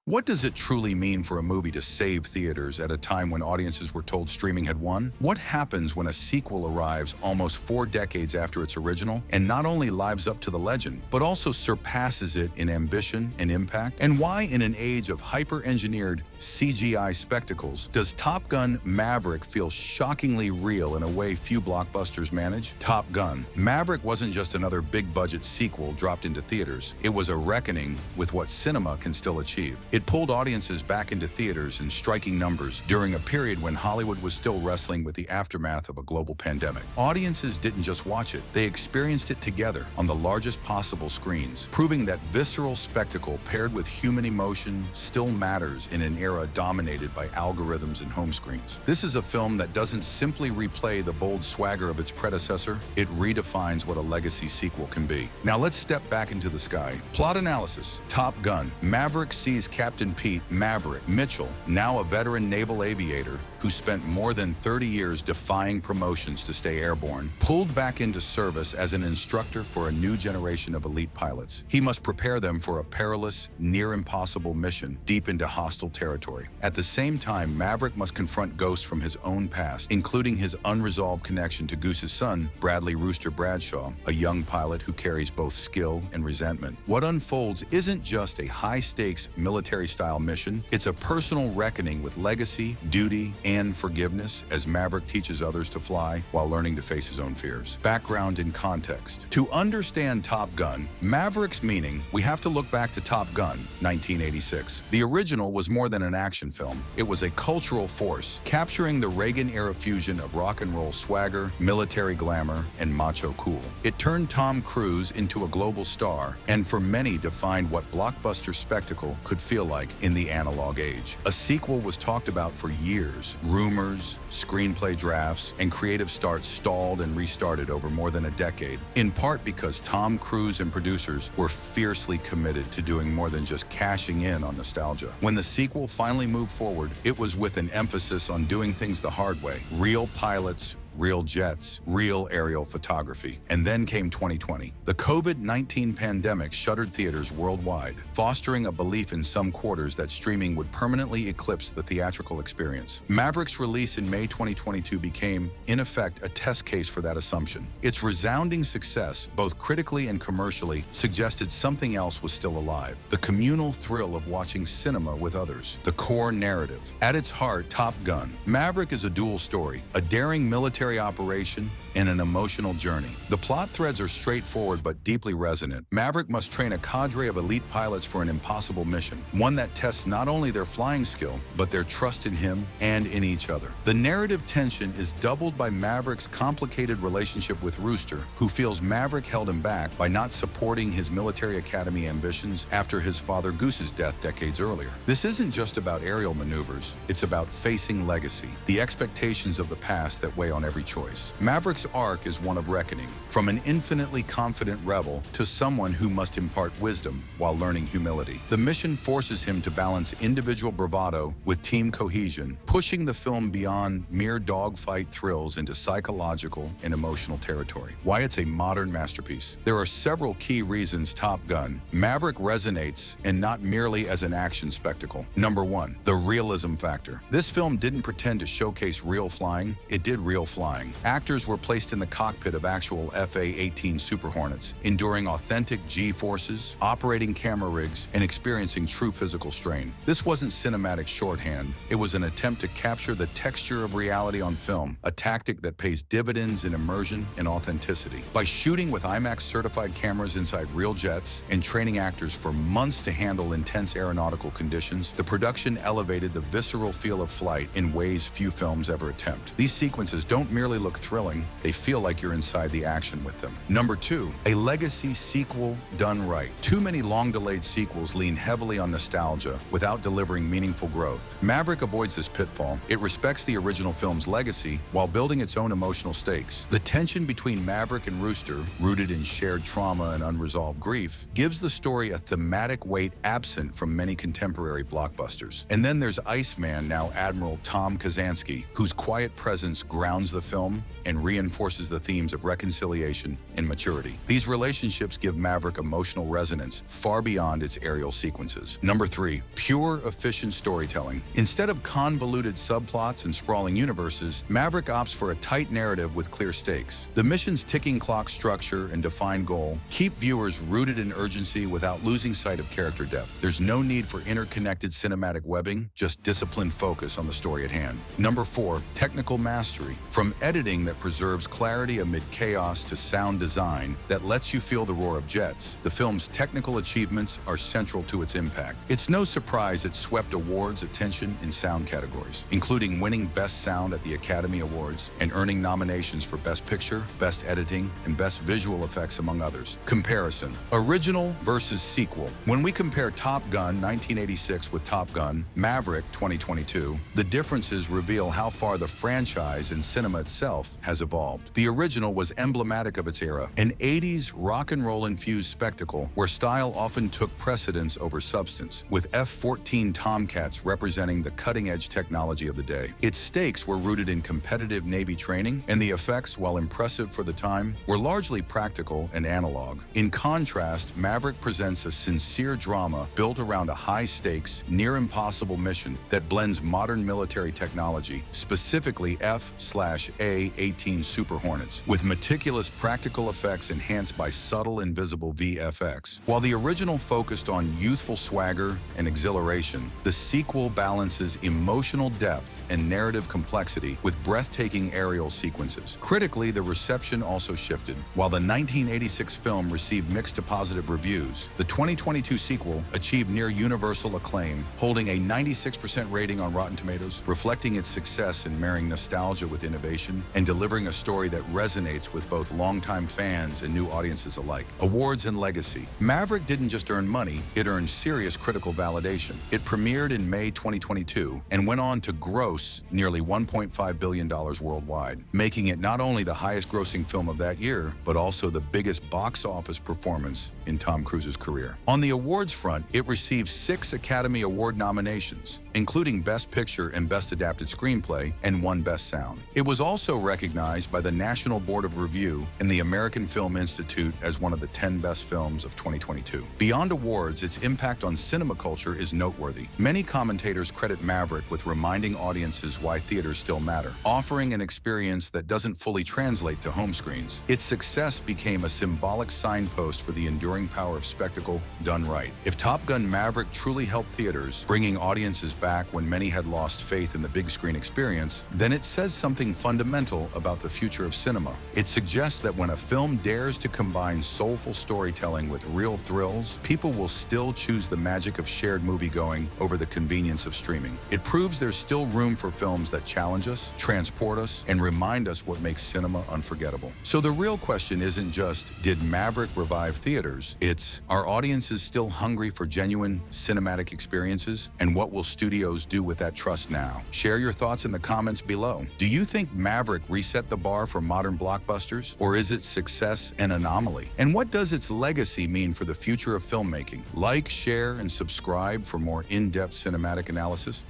What does it truly mean for a movie to save theaters at a time when audiences were told streaming had won? What happens when a sequel arrives almost 4 decades after its original and not only lives up to the legend, but also surpasses it in ambition and impact? And why, in an age of hyper-engineered CGI spectacles, does Top Gun Maverick feel shockingly real in a way few blockbusters manage? Top Gun Maverick wasn't just another big-budget sequel dropped into theaters. It was a reckoning with what cinema can still achieve. It pulled audiences back into theaters in striking numbers during a period when Hollywood was still wrestling with the aftermath of a global pandemic. Audiences didn't just watch it, they experienced it together on the largest possible screens, proving that visceral spectacle paired with human emotion still matters in an era dominated by algorithms and home screens. This is a film that doesn't simply replay the bold swagger of its predecessor, it redefines what a legacy sequel can be. Now let's step back into the sky. Plot analysis. Top Gun. Maverick sees Captain Pete Maverick Mitchell, now a veteran naval aviator who spent more than 30 years defying promotions to stay airborne, pulled back into service as an instructor for a new generation of elite pilots. He must prepare them for a perilous, near-impossible mission deep into hostile territory. At the same time, Maverick must confront ghosts from his own past, including his unresolved connection to Goose's son, Bradley Rooster Bradshaw, a young pilot who carries both skill and resentment. What unfolds isn't just a high-stakes military-style mission, it's a personal reckoning with legacy, duty, and forgiveness as Maverick teaches others to fly while learning to face his own fears. Background and context. To understand Top Gun, Maverick's meaning, we have to look back to Top Gun, 1986. The original was more than an action film. It was a cultural force, capturing the Reagan-era fusion of rock and roll swagger, military glamour, and macho cool. It turned Tom Cruise into a global star, and for many defined what blockbuster spectacle could feel like in the analog age. A sequel was talked about for years. Rumors, screenplay drafts, and creative starts stalled and restarted over more than a decade, in part because Tom Cruise and producers were fiercely committed to doing more than just cashing in on nostalgia. When the sequel finally moved forward, it was with an emphasis on doing things the hard way. Real pilots, real jets, real aerial photography. And then came 2020. The COVID-19 pandemic shuttered theaters worldwide, fostering a belief in some quarters that streaming would permanently eclipse the theatrical experience. Maverick's release in May 2022 became, in effect, a test case for that assumption. Its resounding success, both critically and commercially, suggested something else was still alive. The communal thrill of watching cinema with others. The core narrative. At its heart, Top Gun. Maverick is a dual story, a daring military operation and an emotional journey. The plot threads are straightforward but deeply resonant. Maverick must train a cadre of elite pilots for an impossible mission, one that tests not only their flying skill, but their trust in him and in each other. The narrative tension is doubled by Maverick's complicated relationship with Rooster, who feels Maverick held him back by not supporting his military academy ambitions after his father Goose's death decades earlier. This isn't just about aerial maneuvers, it's about facing legacy, the expectations of the past that weigh on every choice. Maverick's arc is one of reckoning, from an infinitely confident rebel to someone who must impart wisdom while learning humility. The mission forces him to balance individual bravado with team cohesion, pushing the film beyond mere dogfight thrills into psychological and emotional territory. Why it's a modern masterpiece. There are several key reasons Top Gun Maverick resonates, and not merely as an action spectacle. Number one, the realism factor. This film didn't pretend to showcase real flying, it did real flying. Actors were placed in the cockpit of actual FA-18 Super Hornets, enduring authentic G-forces, operating camera rigs, and experiencing true physical strain. This wasn't cinematic shorthand. It was an attempt to capture the texture of reality on film, a tactic that pays dividends in immersion and authenticity. By shooting with IMAX-certified cameras inside real jets and training actors for months to handle intense aeronautical conditions, the production elevated the visceral feel of flight in ways few films ever attempt. These sequences don't merely look thrilling, they feel like you're inside the action with them. Number two, a legacy sequel done right. Too many long-delayed sequels lean heavily on nostalgia without delivering meaningful growth. Maverick avoids this pitfall. It respects the original film's legacy while building its own emotional stakes. The tension between Maverick and Rooster, rooted in shared trauma and unresolved grief, gives the story a thematic weight absent from many contemporary blockbusters. And then there's Iceman, now Admiral Tom Kazansky, whose quiet presence grounds the film and reinforces reinforces the themes of reconciliation and maturity. These relationships give Maverick emotional resonance far beyond its aerial sequences. Number 3. Pure, efficient storytelling. Instead of convoluted subplots and sprawling universes, Maverick opts for a tight narrative with clear stakes. The mission's ticking clock structure and defined goal keep viewers rooted in urgency without losing sight of character depth. There's no need for interconnected cinematic webbing, just disciplined focus on the story at hand. Number 4. Technical mastery. From editing that preserves clarity amid chaos to sound design that lets you feel the roar of jets, the film's technical achievements are central to its impact. It's no surprise it swept awards attention in sound categories, including winning Best Sound at the Academy Awards and earning nominations for Best Picture, Best Editing, and Best Visual Effects, among others. Comparison. Original versus sequel. When we compare Top Gun 1986 with Top Gun Maverick 2022, the differences reveal how far the franchise and cinema itself has evolved. The original was emblematic of its era, an 80s rock and roll infused spectacle where style often took precedence over substance, with F-14 Tomcats representing the cutting-edge technology of the day. Its stakes were rooted in competitive Navy training, and the effects, while impressive for the time, were largely practical and analog. In contrast, Maverick presents a sincere drama built around a high-stakes, near-impossible mission that blends modern military technology, specifically F/A-18 Super Hornets, with meticulous practical effects enhanced by subtle invisible VFX. While the original focused on youthful swagger and exhilaration, the sequel balances emotional depth and narrative complexity with breathtaking aerial sequences. Critically, the reception also shifted. While the 1986 film received mixed to positive reviews, the 2022 sequel achieved near universal acclaim, holding a 96% rating on Rotten Tomatoes, reflecting its success in marrying nostalgia with innovation and delivering a story that resonates with both longtime fans and new audiences alike. Awards and legacy. Maverick didn't just earn money, it earned serious critical validation. It premiered in May 2022 and went on to gross nearly $1.5 billion worldwide, making it not only the highest-grossing film of that year, but also the biggest box office performance in Tom Cruise's career. On the awards front, it received 6 Academy Award nominations, including Best Picture and Best Adapted Screenplay, and 1 Best Sound. It was also recognized by the National Board of Review and the American Film Institute as one of the 10 best films of 2022. Beyond awards, its impact on cinema culture is noteworthy. Many commentators credit Maverick with reminding audiences why theaters still matter, offering an experience that doesn't fully translate to home screens. Its success became a symbolic signpost for the enduring power of spectacle done right. If Top Gun Maverick truly helped theaters, bringing audiences back when many had lost faith in the big screen experience, then it says something fundamental about the future of cinema. It suggests that when a film dares to combine soulful storytelling with real thrills, people will still choose the magic of shared moviegoing over the convenience of streaming. It proves there's still room for films that challenge us, transport us, and remind us what makes cinema unforgettable. So the real question isn't just, did Maverick revive theaters? It's, are audiences still hungry for genuine cinematic experiences? And what will studios do with that trust now? Share your thoughts in the comments below. Do you think Maverick reset the bar for modern blockbusters? Or is its success an anomaly? And what does its legacy mean for the future of filmmaking? Like, share, and subscribe for more in-depth cinematic analysis.